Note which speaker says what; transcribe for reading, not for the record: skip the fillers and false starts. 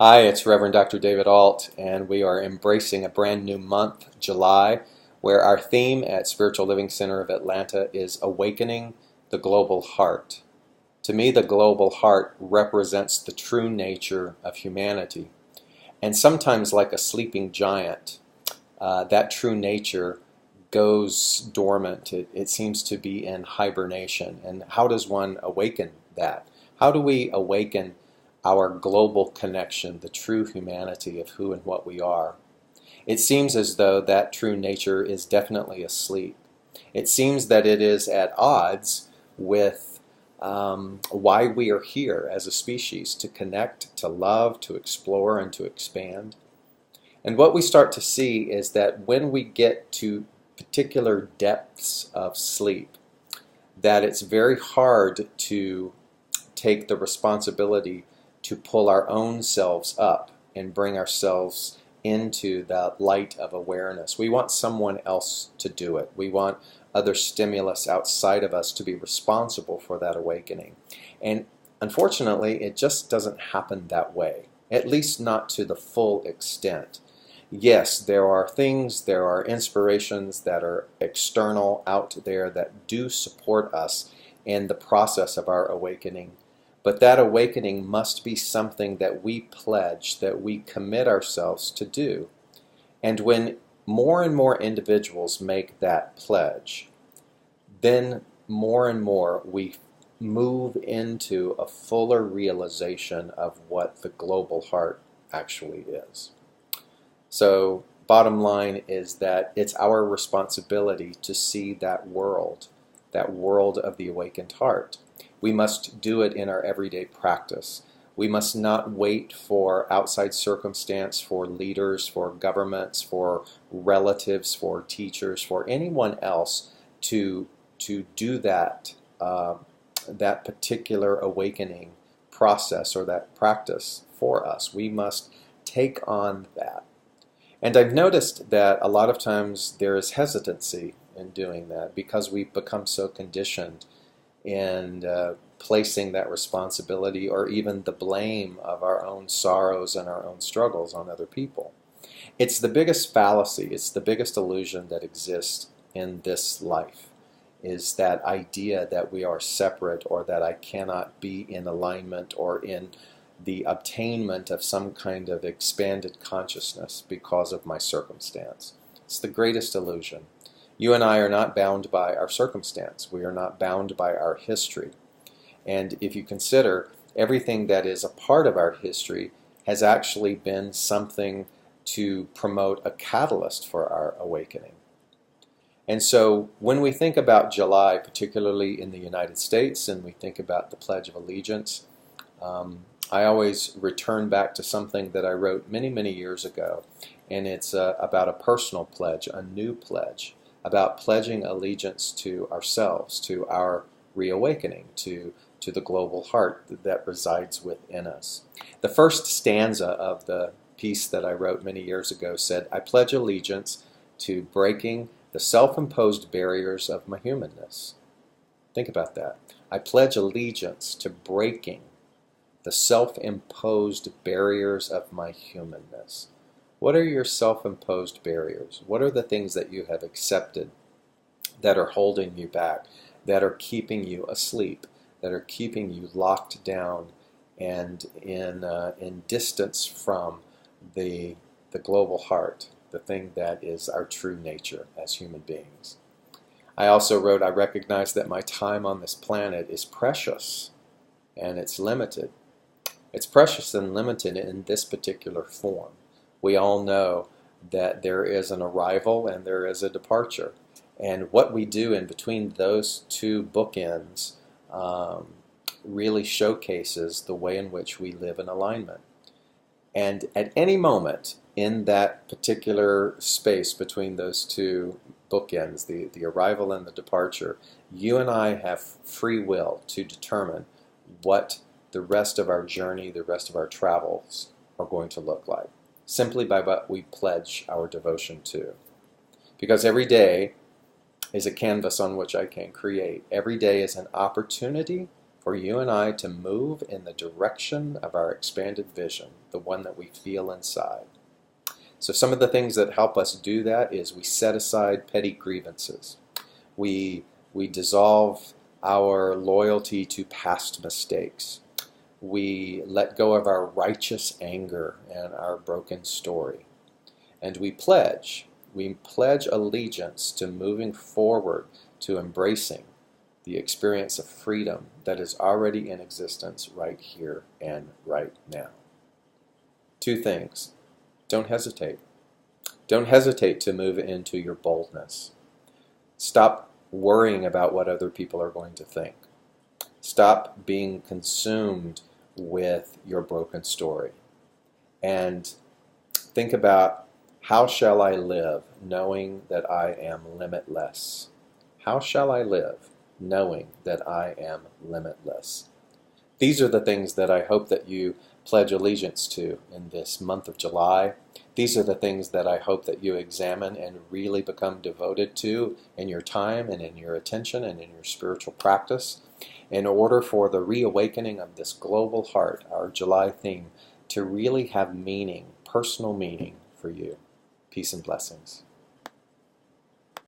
Speaker 1: Hi, it's Reverend Dr. David Alt, and we are embracing a brand new month, July, where our theme at Spiritual Living Center of Atlanta is Awakening the Global Heart. To me, the global heart represents the true nature of humanity. And sometimes, like a sleeping giant, that true nature goes dormant. It seems to be in hibernation. And how does one awaken that? How do we awaken our global connection, the true humanity of who and what we are? It seems as though that true nature is definitely asleep. It seems that it is at odds with why we are here as a species, to connect, to love, to explore, and to expand. And what we start to see is that when we get to particular depths of sleep, that it's very hard to take the responsibility to pull our own selves up and bring ourselves into the light of awareness. We want someone else to do it. We want other stimulus outside of us to be responsible for that awakening. And unfortunately, it just doesn't happen that way, at least not to the full extent. Yes, there are things, there are inspirations that are external out there that do support us in the process of our awakening. But that awakening must be something that we pledge, that we commit ourselves to do. And when more and more individuals make that pledge, then more and more we move into a fuller realization of what the global heart actually is. So, bottom line is that it's our responsibility to see that world of the awakened heart. We must do it in our everyday practice. We must not wait for outside circumstance, for leaders, for governments, for relatives, for teachers, for anyone else to do that particular awakening process or that practice for us. We must take on that. And I've noticed that a lot of times there is hesitancy in doing that because we've become so conditioned in placing that responsibility or even the blame of our own sorrows and our own struggles on other people. It's the biggest fallacy, it's the biggest illusion that exists in this life, is that idea that we are separate or that I cannot be in alignment or in the obtainment of some kind of expanded consciousness because of my circumstance. It's the greatest illusion. You and I are not bound by our circumstance. We are not bound by our history. And if you consider, everything that is a part of our history has actually been something to promote a catalyst for our awakening. And so when we think about July, particularly in the United States, and we think about the Pledge of Allegiance, I always return back to something that I wrote many, many years ago. And it's about a personal pledge, a new pledge, about pledging allegiance to ourselves, to our reawakening, to the global heart that resides within us. The first stanza of the piece that I wrote many years ago said, "I pledge allegiance to breaking the self-imposed barriers of my humanness." Think about that. I pledge allegiance to breaking the self-imposed barriers of my humanness. What are your self-imposed barriers? What are the things that you have accepted that are holding you back, that are keeping you asleep, that are keeping you locked down and in distance from the global heart, the thing that is our true nature as human beings? I also wrote, I recognize that my time on this planet is precious and it's limited. It's precious and limited in this particular form. We all know that there is an arrival and there is a departure. And what we do in between those two bookends really showcases the way in which we live in alignment. And at any moment in that particular space between those two bookends, the arrival and the departure, you and I have free will to determine what the rest of our journey, the rest of our travels are going to look like, simply by what we pledge our devotion to. Because every day is a canvas on which I can create. Every day is an opportunity for you and I to move in the direction of our expanded vision, the one that we feel inside. So some of the things that help us do that is we set aside petty grievances. We dissolve our loyalty to past mistakes. We let go of our righteous anger and our broken story. And we pledge allegiance to moving forward, to embracing the experience of freedom that is already in existence right here and right now. 2 things. Don't hesitate. Don't hesitate to move into your boldness. Stop worrying about what other people are going to think. Stop being consumed with your broken story. And think about, how shall I live knowing that I am limitless? How shall I live knowing that I am limitless? These are the things that I hope that you pledge allegiance to in this month of July. These are the things that I hope that you examine and really become devoted to in your time and in your attention and in your spiritual practice, in order for the reawakening of this global heart, our July theme, to really have meaning, personal meaning for you. Peace and blessings.